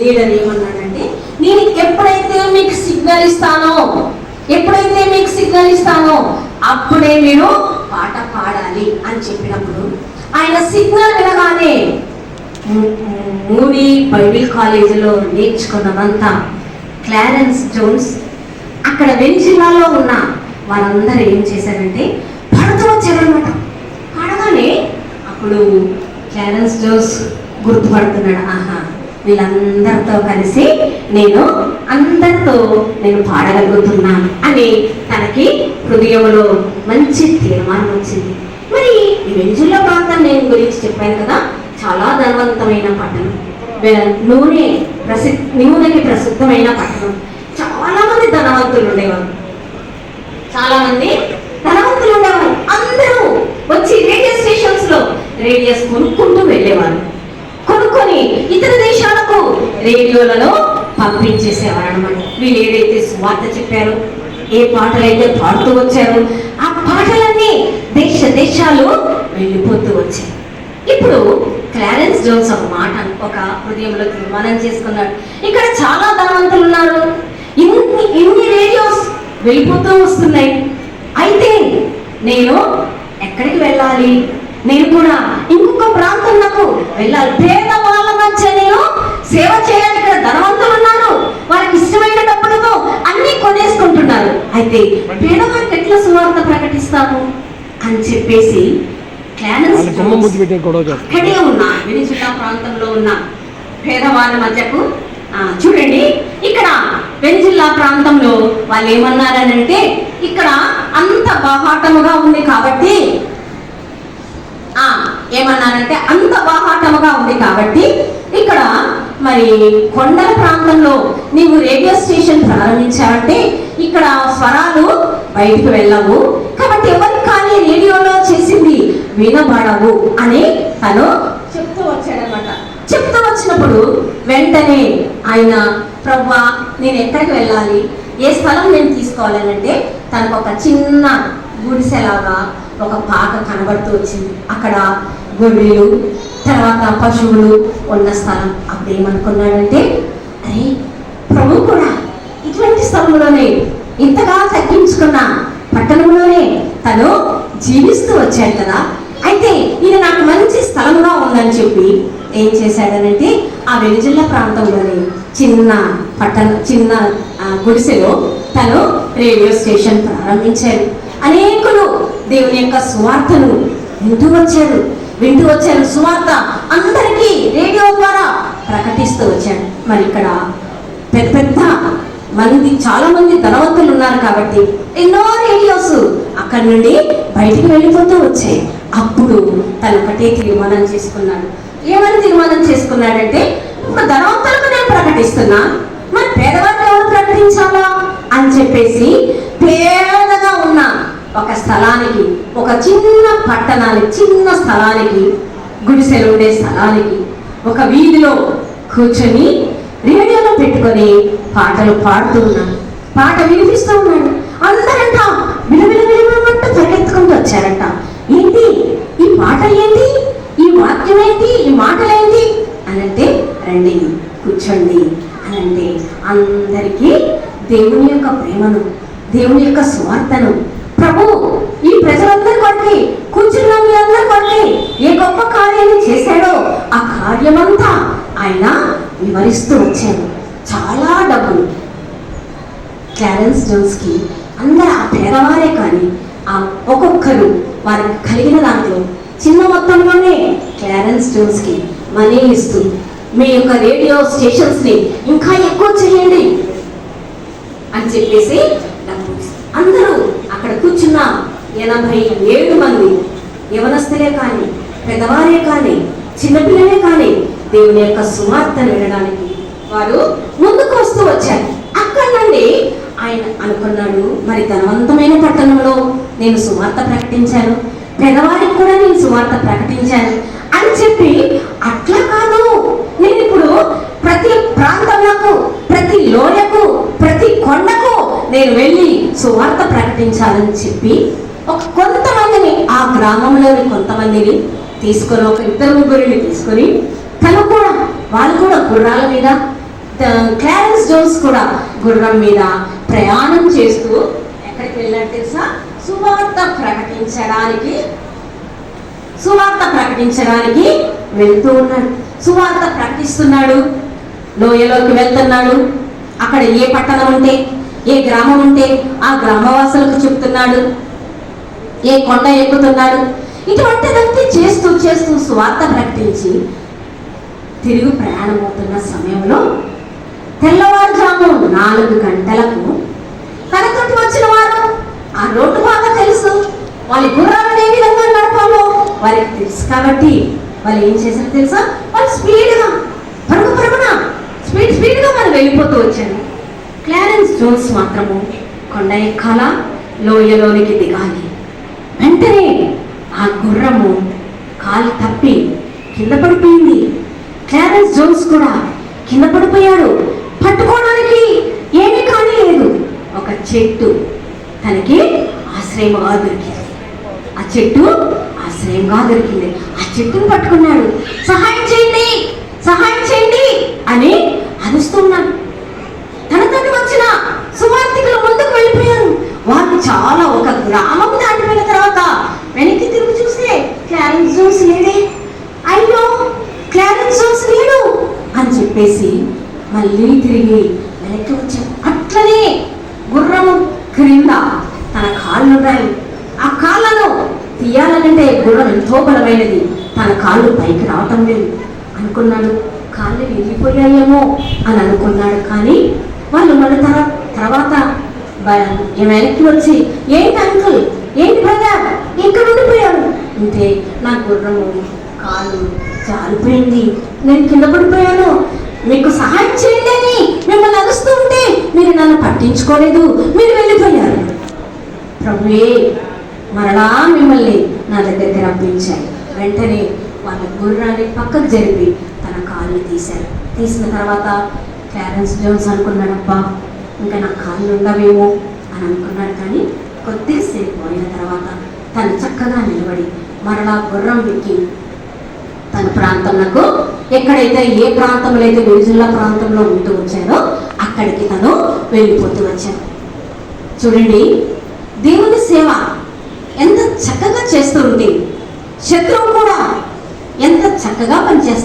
Leader ఏమన్నాడంటే, నేను ఎప్పుడైతే మీకు సిగ్నల్ ఇస్తానో అప్పుడే మీరు పాట పాడాలి అని చెప్పినప్పుడు ఆయన సిగ్నల్ వినగానే మూడీ బైబిల్ కాలేజీలో నేర్చుకున్నదంతా క్లారెన్స్ జోన్స్ అక్కడ వెనిజిల్లాలో ఉన్న వారందరూ ఏం చేశారంటే పాడుతూ వచ్చారనమాట. పాడగానే అప్పుడు క్లారెన్స్ జోన్స్ గుర్తుపడుతున్నాడు, ఆహా వీళ్ళందరితో కలిసి నేను పాడగలుగుతున్నాను అని తనకి హృదయంలో మంచి తీర్మానం వచ్చింది. మరి ఈ వెనిజులా ప్రాంతం నేను గురించి చెప్పాను కదా, చాలా ధనవంతమైన పట్టణం, నూనెకి ప్రసిద్ధమైన పట్టణం. చాలా మంది ధనవంతులు ఉండేవారు. అందరూ వచ్చి రేడియో స్టేషన్స్ లో రేడియోస్ కొనుక్కుంటూ వెళ్ళేవారు. కొనుక్కొని ఇతర దేశాలకు రేడియోలలో పంపించేసేవారు అన్నమాట. వీళ్ళు ఏదైతే సువార్త చెప్పారో, ఏ పాటలైతే పాడుతూ వచ్చారో ఆ పాటలన్నీ దేశాలు వెళ్ళిపోతూ వచ్చాయి. ఇప్పుడు క్లారెన్స్ జోన్స్ ఒక హృదయంలో తీర్మానం చేసుకున్నాడు, ఇక్కడ చాలా ధనవంతులు ఉన్నారు, ఇన్ని రేడియోస్ వెళ్ళిపోతూ వస్తున్నాయి, అయితే నేను ఎక్కడికి వెళ్ళాలి, నేను కూడా ఇంకొక ప్రాంతంలో వెళ్ళాలి, పేదవాళ్ళ మధ్య నేను సేవ చేయాలి. ఇక్కడ ధనవంతులు ఉన్నారు, వారికి ఇష్టమైన డబ్బులతో అన్ని కొనేసుకుంటున్నారు, అయితే పేదవారికి ఎట్లా సువార్త ప్రకటిస్తాము అని చెప్పేసి అక్కడే ఉన్న వెనిజులా ప్రాంతంలో ఉన్న పేదవాళ్ళ మధ్యకు చూడండి, ఇక్కడ వెనిజులా ప్రాంతంలో వాళ్ళు ఏమన్నారనంటే, ఇక్కడ అంత బాహాటముగా ఉంది కాబట్టి ఇక్కడ మరి కొండల ప్రాంతంలో నీవు రేడియో స్టేషన్ ప్రారంభించావంటే ఇక్కడ స్వరాలు బయటకు వెళ్ళవు, కాబట్టి ఎవరికి కానీ రేడియోలో చేసింది వినబడవు అని తను చెప్తూ వచ్చాడనమాట. చెప్తూ వచ్చినప్పుడు వెంటనే ఆయన, ప్రభువా నేను ఎక్కడికి వెళ్ళాలి, ఏ స్థలం నేను తీసుకోవాలని అంటే తనకు ఒక చిన్న గుడిసెలాగా ఒక పాక కనబడుతూ వచ్చింది. అక్కడ గొర్రెలు తర్వాత పశువులు ఉన్న స్థలం. అప్పుడు ఏమనుకున్నాడంటే, అరే ప్రభు కూడా ఇటువంటి స్థలంలోనే, ఇంతగా తగ్గించుకున్న పట్టణంలోనే తను జీవిస్తూ వచ్చాడు కదా, అయితే ఇది నాకు మంచి స్థలంగా ఉందని చెప్పి ఏం చేశాడనంటే ఆ వెనిజులా ప్రాంతంలోని చిన్న గుడిసెలో తను రేడియో స్టేషన్ ప్రారంభించాడు. అనేకులు దేవుని యొక్క సువార్తను వింటూ వచ్చారు. సువార్త అందరికీ రేడియో ద్వారా ప్రకటిస్తూ వచ్చాడు. మరి ఇక్కడ పెద్ద మంది, చాలా మంది ధనవంతులు ఉన్నారు కాబట్టి ఎన్నో రేడియోస్ అక్కడి నుండి బయటికి వెళ్ళిపోతూ వచ్చాయి. అప్పుడు తను ఒకటే తీర్మానం చేసుకున్నాడు. ఏమని తీర్మానం చేసుకున్నాడంటే, ఇప్పుడు ధనవంతులకు నేను ప్రకటిస్తున్నా, మరి పేదవాళ్ళకి ఎవరు ప్రకటించాలా అని చెప్పేసి పేదగా ఉన్న ఒక స్థలానికి, ఒక చిన్న స్థలానికి, గుడిసెలు ఉండే స్థలానికి, ఒక వీధిలో కూర్చొని రేడియోలో పెట్టుకొని పాటలు పాడుతూ ఉన్నాడు. పాట వినిపిస్తూ ఉన్నాడు. అందరంట విలువిలుమంటూ పరిగెత్తుకుంటూ వచ్చారంట. ఏంటి ఈ పాట, ఏంటి ఈ వాక్యం, ఏంటి ఈ మాటలేంటి అని అంటే, రండి కూర్చోండి అని అంటే అందరికీ దేవుని యొక్క ప్రేమను, దేవుని యొక్క సువార్తను, ప్రభు ఈ ప్రజలందరి కొరకే, కూర్చున్న మీ అందరి కొరకే ఏ గొప్ప కార్యాన్ని చేశాడో ఆ కార్యమంతా ఆయన వివరిస్తూ వచ్చాడు. చాలా డబ్బులు క్లారెన్స్ జోన్స్ కి అందరు ఆ పేదవారే కానీ ఆ ఒక్కొక్కరు వారికి కలిగిన దాంట్లో చిన్న మొత్తంలోనే క్లారెన్స్ జోన్స్ కి మనీ ఇస్తూ, మీ యొక్క రేడియో స్టేషన్స్ ని ఇంకా ఎక్కువ చేయండి అని చెప్పేసి డబ్బు అందరూ అక్కడ కూర్చున్న 87 మంది యవనస్తులే కానీ, పెద్దవారే కానీ, చిన్నపిల్లలే కానీ దేవుని యొక్క సువార్తను వినడానికి వారు ముందుకు వస్తూ వచ్చారు. అక్కడి నుండి ఆయన అనుకున్నాడు, మరి ధనవంతమైన పట్టణంలో నేను సువార్త ప్రకటించాను, పెద్దవారికి కూడా నేను సువార్త ప్రకటించాను అని చెప్పి, అట్లా కాదు, నేను ఇప్పుడు ప్రతి ప్రాంతంలో, ప్రతి లోయకు, ప్రతి కొండకు నేను వెళ్ళి సువార్త ప్రకటించాలని చెప్పి కొంతమందిని, ఆ గ్రామంలోని కొంతమందిని తీసుకొని, ఒక 2-3 తీసుకొని తను కూడా, వాళ్ళు కూడా గుర్రాల మీద క్లారెన్స్ జోన్స్ కూడా గుర్రం మీద ప్రయాణం చేస్తూ ఎక్కడికి వెళ్ళాడు తెలుసా? సువార్త ప్రకటించడానికి వెళ్తూ ఉన్నాడు. సువార్త ప్రకటిస్తున్నాడు, లోయలోకి వెళ్తున్నాడు. అక్కడ ఏ పట్టణం ఉంటే, ఏ గ్రామం ఉంటే ఆ గ్రామవాసులకు చెప్తున్నాడు, ఏ కొండ ఎక్కుతున్నాడు. ఇటువంటిదంతా చేస్తూ చేస్తూ సువార్త ప్రకటించి తిరుగు ప్రయాణం అవుతున్న సమయంలో తెల్లవారుజాము 4 గంటలకు తనతోటి వచ్చిన వారు ఆ రోడ్డు బాగా తెలుసు, వాళ్ళ గుర్రాలను ఏ విధంగా నడపాలో వారికి తెలుసు కాబట్టి వాళ్ళు ఏం చేశారు తెలుసా? వాళ్ళు స్పీడ్గా పరుగున స్పీడ్గా వాళ్ళు వెళ్ళిపోతూ వచ్చారు. క్లారెన్స్ జోన్స్ మాత్రము కొండ ఎక్కాల, లోయలోనికి దిగాలి. వెంటనే ఆ గుర్రము కాలు తప్పి కింద పడిపోయింది. క్లారెన్స్ జోన్స్ కూడా కింద పడిపోయాడు. పట్టుకోవడానికి ఏమీ కానీ లేదు. ఒక చెట్టు తనకి ఆశ్రయంగా దొరికింది. ఆ చెట్టును పట్టుకున్నాడు. సహాయం చేయండి అని అరుస్తున్నాడు. తనతో వచ్చిన సువార్థికులు ముందుకు వెళ్ళిపోయారు. వాళ్ళు చాలా ఒక గ్రామం దాటిపోయిన తర్వాత వెనక్కి తిరిగి చూస్తే క్లారెన్స్ జోన్స్ లేడే. అయ్యో క్లారెన్స్ జోన్స్ లేడు అని చెప్పేసి మళ్ళీ తిరిగి వెనక్కి వచ్చారు. అట్లనే గుర్రము క్రింద తన కాళ్ళు ఉన్నాయి. ఆ కాళ్ళను తీయాలంటే గుర్రం ఎంతో బలమైనది, తన కాళ్ళు పైకి రావటం లేదు. అనుకున్నాడు కాళ్ళు వెళ్ళిపోయాయేమో అని అనుకున్నాడు. కానీ వాళ్ళు మళ్ళీ తర్వాత వెనక్కి వచ్చి ఏంటి అంకుల్, ఏంటి బ్రదర్, ఇక్కడ ఉండిపోయాడు అంటే నా గుర్రము కాలు జారిపోయింది, నేను కింద పడిపోయాను, మీకు సహాయం చేయండి అని మిమ్మల్ని అరుస్తూ ఉంటే మీరు నన్ను పట్టించుకోలేదు, మీరు వెళ్ళిపోయారు. ప్రభువే మరలా మిమ్మల్ని నా దగ్గరికి రప్పించారు. వెంటనే వాళ్ళ గుర్రాన్ని పక్కకు జరిపి తన కాళ్ళు తీశారు. తీసిన తర్వాత క్లారెన్స్ జోన్స్ అనుకున్నాడబ్బా ఇంకా నా కాళ్ళు ఉండవేమో అని అనుకున్నాడు. కానీ కొద్దిసేపు అయిన తర్వాత తను చక్కగా నిలబడి మరలా గుర్రం ఎక్కి తన ప్రాంతంలో ఎక్కడైతే ఏ ప్రాంతంలో అయితే న్యూజిల్లా ప్రాంతంలో ఉంటూ వచ్చారో అక్కడికి తను వెళ్ళిపోతూ వచ్చాడు. చూడండి, దేవుని సేవ ఎంత చక్కగా చేస్తూ ఉంటే శత్రువు కూడా ఎంత చక్కగా పనిచేస్తాడు.